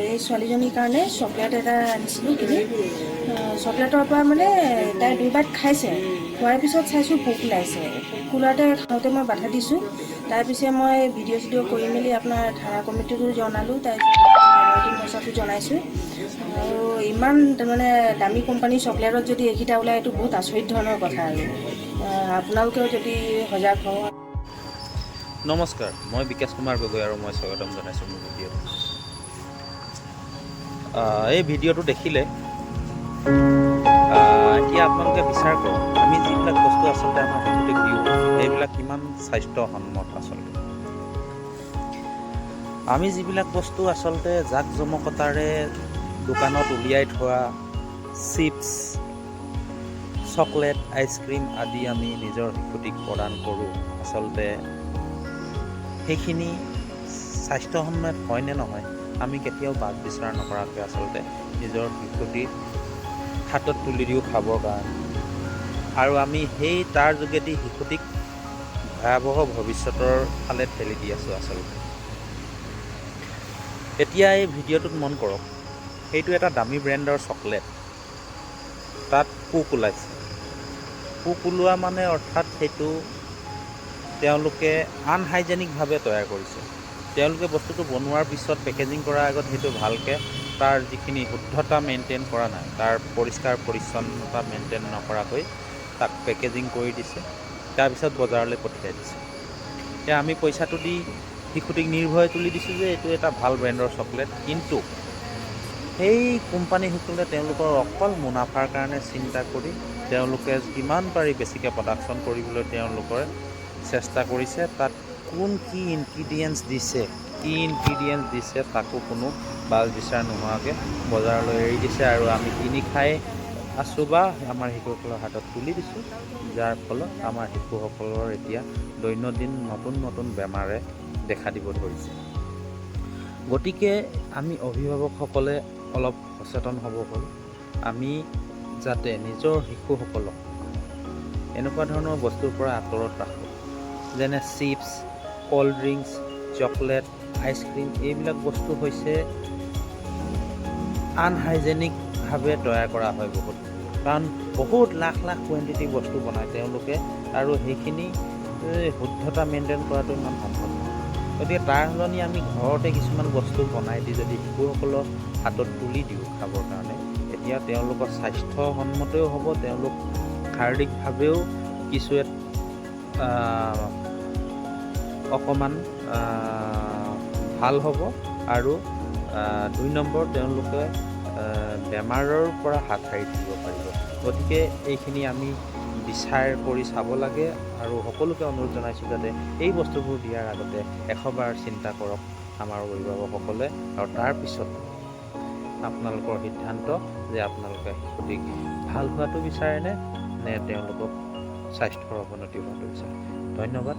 এই ছোৱালীজনীৰ কাৰণে চকলেট এটা আনিছিলোঁ কিনি। চকলেটৰ পৰা মানে তাই 2 বাইট খাইছে। খোৱাৰ পিছত চাইছোঁ ভোক ওলাইছে। ভোক ওলাওঁতে খাওঁতে মই বাধা দিছোঁ। তাৰপিছত মই ভিডিঅ' কৰি মেলি আপোনাৰ থানা কমিটিটো জনালোঁ। তাৰপিছত মাইনৰিটি মৰ্চাটো জনাইছোঁ। আৰু ইমান তাৰমানে দামী কোম্পানীৰ চকলেটত যদি এইকেইটা ওলায়, এইটো বহুত আচৰিত ধৰণৰ কথা। আৰু আপোনালোকেও যদি সজাগ হওঁ। নমস্কাৰ, মই বিকাশ কুমাৰ গগৈ আৰু মই স্বাগতম জনাইছোঁ মোৰ ভিডিঅ'ত। এই ভিডিঅ'টো দেখিলে এতিয়া আপোনালোকে বিচাৰ কৰক, আমি যিবিলাক বস্তু আচলতে আমাৰ শিশুটিক দিওঁ সেইবিলাক কিমান স্বাস্থ্যসন্মত। আচলতে আমি যিবিলাক বস্তু আচলতে জাক জমকতাৰে দোকানত উলিয়াই থোৱা চিপছ, চকলেট, আইচক্ৰীম আদি আমি নিজৰ শিশুটিক প্ৰদান কৰোঁ, আচলতে সেইখিনি স্বাস্থ্যসন্মত হয়নে নহয় আমি কেতিয়াও বাদ বিচাৰ নকৰাকৈ আচলতে নিজৰ শিশুটিক হাতত তুলি দিওঁ খাবৰ কাৰণে। আৰু আমি সেই তাৰ যোগেদি শিশুটিক ভয়াৱহ ভৱিষ্যতৰ ফালে ঠেলি দি আছোঁ আচলতে। এতিয়া এই ভিডিঅ'টোত মন কৰক, সেইটো এটা দামী ব্ৰেণ্ডৰ চকলেট, তাত পোক ওলাইছে। পোক ওলোৱা মানে অৰ্থাৎ সেইটো তেওঁলোকে আনহাইজেনিকভাৱে তৈয়াৰ কৰিছে। তেওঁলোকে বস্তুটো বনোৱাৰ পিছত পেকেজিং কৰাৰ আগত সেইটো ভালকৈ তাৰ যিখিনি শুদ্ধতা মেইনটেইন কৰা নাই, তাৰ পৰিষ্কাৰ পৰিচ্ছন্নতা মেইনটেইন নকৰাকৈ তাক পেকেজিং কৰি দিছে, তাৰপিছত বজাৰলৈ পঠিয়াই দিছে। এতিয়া আমি পইচাটো দি শিশুটিক নিৰ্ভয়ে তুলি দিছোঁ যে এইটো এটা ভাল ব্ৰেণ্ডৰ চকলেট, কিন্তু সেই কোম্পানীসকলে তেওঁলোকৰ অকল মুনাফাৰ কাৰণে চিন্তা কৰি তেওঁলোকে যিমান পাৰি বেছিকৈ প্ৰডাকশ্যন কৰিবলৈ তেওঁলোকে চেষ্টা কৰিছে। তাত কি ইনগ্ৰিডিয়েণ্টছ দিছে তাকো কোনো বাজ বিচাৰ নোহোৱাকৈ বজাৰলৈ এৰি দিছে, আৰু আমি কিনি খাই আছোঁ বা আমাৰ শিশুসকলৰ হাতত তুলি দিছোঁ, যাৰ ফলত আমাৰ শিশুসকলৰ এতিয়া দৈনন্দিন নতুন বেমাৰে দেখা দিব ধৰিছে। গতিকে আমি অভিভাৱকসকলে অলপ সচেতন হ'ব হ'ল, আমি যাতে নিজৰ শিশুসকলক এনেকুৱা ধৰণৰ বস্তুৰ পৰা আঁতৰত ৰাখোঁ, যেনে chips, cold drinks, chocolate, ice cream. এইবিলাক বস্তু হৈছে আনহাইজেনিকভাৱে তৈয়াৰ কৰা হয় বহুত, কাৰণ বহুত লাখ কুৱেণ্টিটি বস্তু বনায় তেওঁলোকে, আৰু সেইখিনি শুদ্ধতা মেইনটেইন কৰাটো ইমান সম্ভৱ নহয়। গতিকে তাৰ সলনি আমি ঘৰতে কিছুমান বস্তু বনাই দি যদি শিশুসকলক হাতত তুলি দিওঁ খাবৰ কাৰণে, এতিয়া তেওঁলোকৰ স্বাস্থ্যসন্মতও হ'ব, তেওঁলোক শাৰীৰিকভাৱেও কিছু অকণমান ভাল হ'ব, আৰু 2 নম্বৰ তেওঁলোকে বেমাৰৰ পৰা হাত সাৰি থাকিব পাৰিব। গতিকে এইখিনি আমি বিচাৰ কৰি চাব লাগে, আৰু সকলোকে অনুৰোধ জনাইছোঁ যাতে এই বস্তুবোৰ দিয়াৰ আগতে 100 বাৰ চিন্তা কৰক আমাৰ অভিভাৱকসকলে, আৰু তাৰপিছত আপোনালোকৰ সিদ্ধান্ত যে আপোনালোকে শিশুটিক ভাল হোৱাটো বিচাৰেনে নে তেওঁলোকক স্বাস্থ্যৰ অৱনতি হোৱাটো বিচাৰে। ধন্যবাদ।